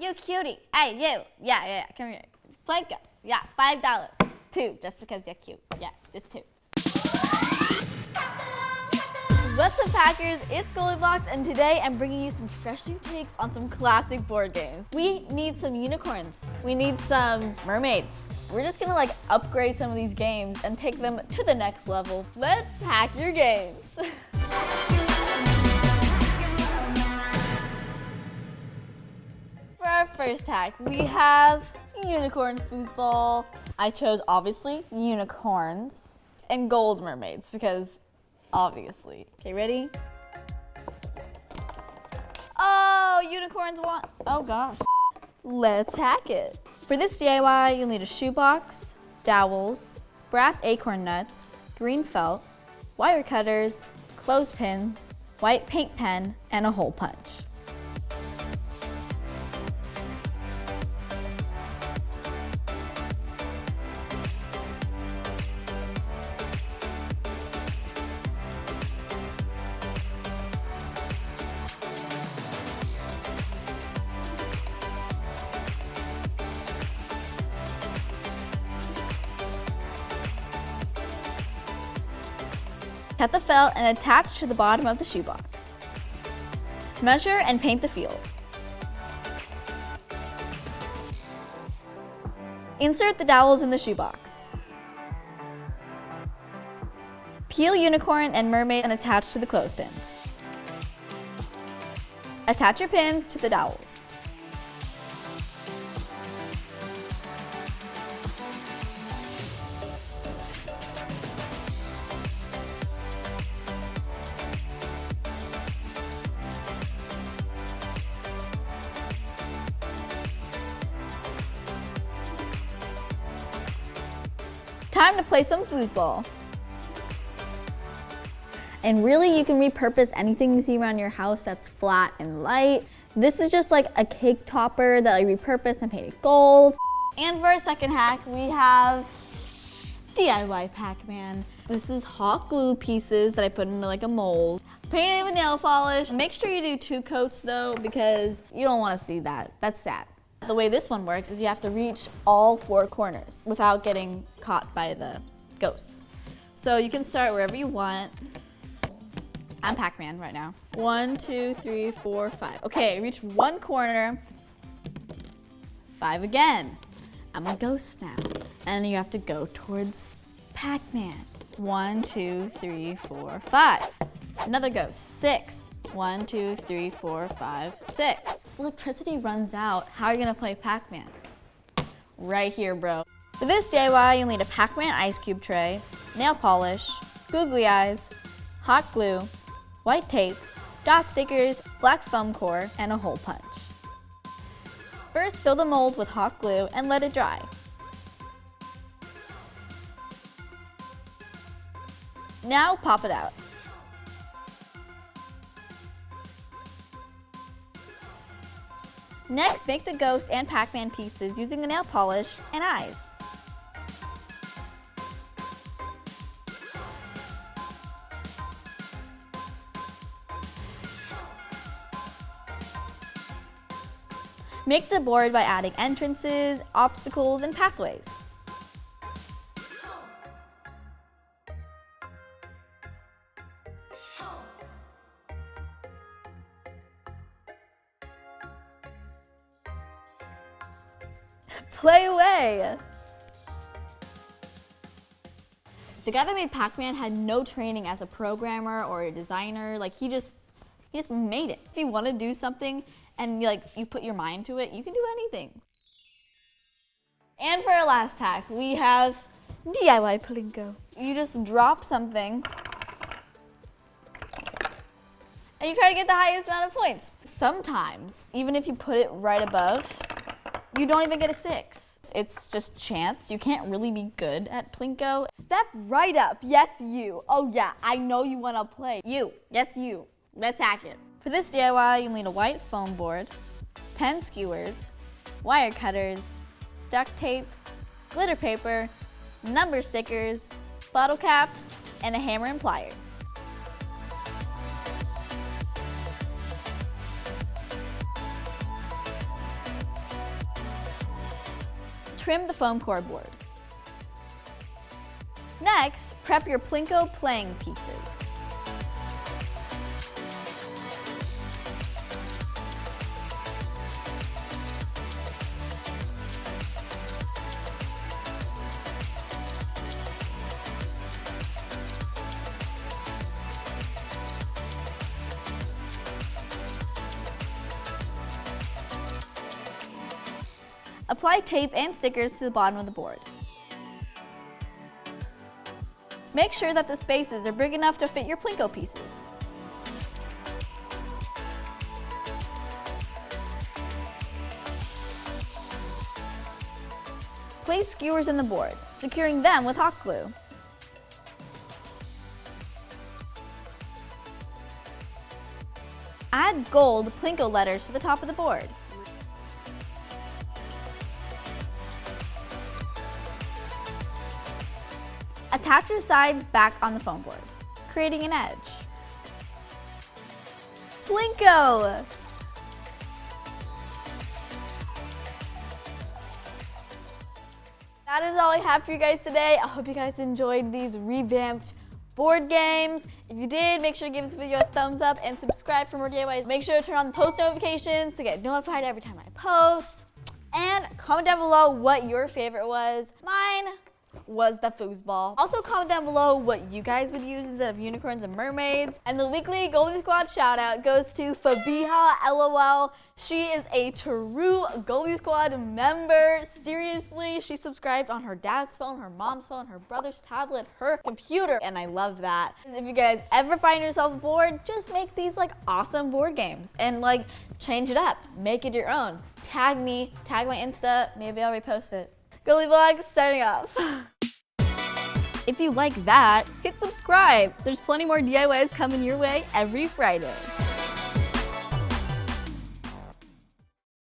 You cutie. Hey, you. Yeah, come here. Plinko. Yeah, $5. 2, just because you're cute. Yeah, just 2. What's up, Packers? It's GoldieBlox, and today I'm bringing you some fresh new takes on some classic board games. We need some unicorns. We need some mermaids. We're just gonna upgrade some of these games and take them to the next level. Let's hack your games. For our first hack, we have unicorn foosball. I chose, obviously, unicorns and gold mermaids because obviously. Okay, ready? Oh, unicorns want, oh gosh. Let's hack it. For this DIY, you'll need a shoebox, dowels, brass acorn nuts, green felt, wire cutters, clothespins, white paint pen, and a hole punch. Cut the felt and attach to the bottom of the shoebox. Measure and paint the field. Insert the dowels in the shoebox. Peel unicorn and mermaid and attach to the clothespins. Attach your pins to the dowels. Time to play some foosball. And really, you can repurpose anything you see around your house that's flat and light. This is just like a cake topper that I repurposed and painted gold. And for our second hack, we have DIY Pacman. This is hot glue pieces that I put into a mold. Painted it with nail polish. Make sure you do 2 coats though, because you don't want to see that. That's sad. The way this one works is you have to reach all 4 corners without getting caught by the ghosts. So you can start wherever you want. I'm Pacman right now. 1, 2, 3, 4, 5. Okay, reach 1 corner. 5 again. I'm a ghost now. And you have to go towards Pacman. 1, 2, 3, 4, 5. Another ghost. 6. 1, 2, 3, 4, 5, 6. Electricity runs out. How are you gonna play Pacman? Right here, bro. For this DIY, you'll need a Pacman ice cube tray, nail polish, googly eyes, hot glue, white tape, dot stickers, black foam core, and a hole punch. First, fill the mold with hot glue and let it dry. Now, pop it out. Next, make the ghost and Pacman pieces using the nail polish and eyes. Make the board by adding entrances, obstacles, and pathways. Play away! The guy that made Pacman had no training as a programmer or a designer. He just made it. If you want to do something and you put your mind to it, you can do anything. And for our last hack, we have DIY Plinko. You just drop something and you try to get the highest amount of points. Sometimes, even if you put it right above, you don't even get a 6. It's just chance. You can't really be good at Plinko. Step right up. Yes, you. Oh yeah, I know you want to play. You. Yes, you. Let's hack it. For this DIY, you'll need a white foam board, 10 skewers, wire cutters, duct tape, glitter paper, number stickers, bottle caps, and a hammer and pliers. trim the foam core board. Next, prep your Plinko playing pieces. Apply tape and stickers to the bottom of the board. Make sure that the spaces are big enough to fit your Plinko pieces. Place skewers in the board, securing them with hot glue. Add gold Plinko letters to the top of the board. Attach your sides back on the foam board, creating an edge. Plinko! That is all I have for you guys today. I hope you guys enjoyed these revamped board games. If you did, make sure to give this video a thumbs up and subscribe for more DIYs. Make sure to turn on post notifications to get notified every time I post. And comment down below what your favorite was. Mine was the foosball. Also comment down below what you guys would use instead of unicorns and mermaids. And the weekly Goldie Squad shout out goes to Fabiha LOL. She is a true Goldie Squad member. Seriously, she subscribed on her dad's phone, her mom's phone, her brother's tablet, her computer, and I love that. If you guys ever find yourself bored, just make these like awesome board games and like change it up, make it your own. Tag me, tag my Insta, maybe I'll repost it. GoldieBlox starting off. If you like that, hit subscribe. There's plenty more DIYs coming your way every Friday.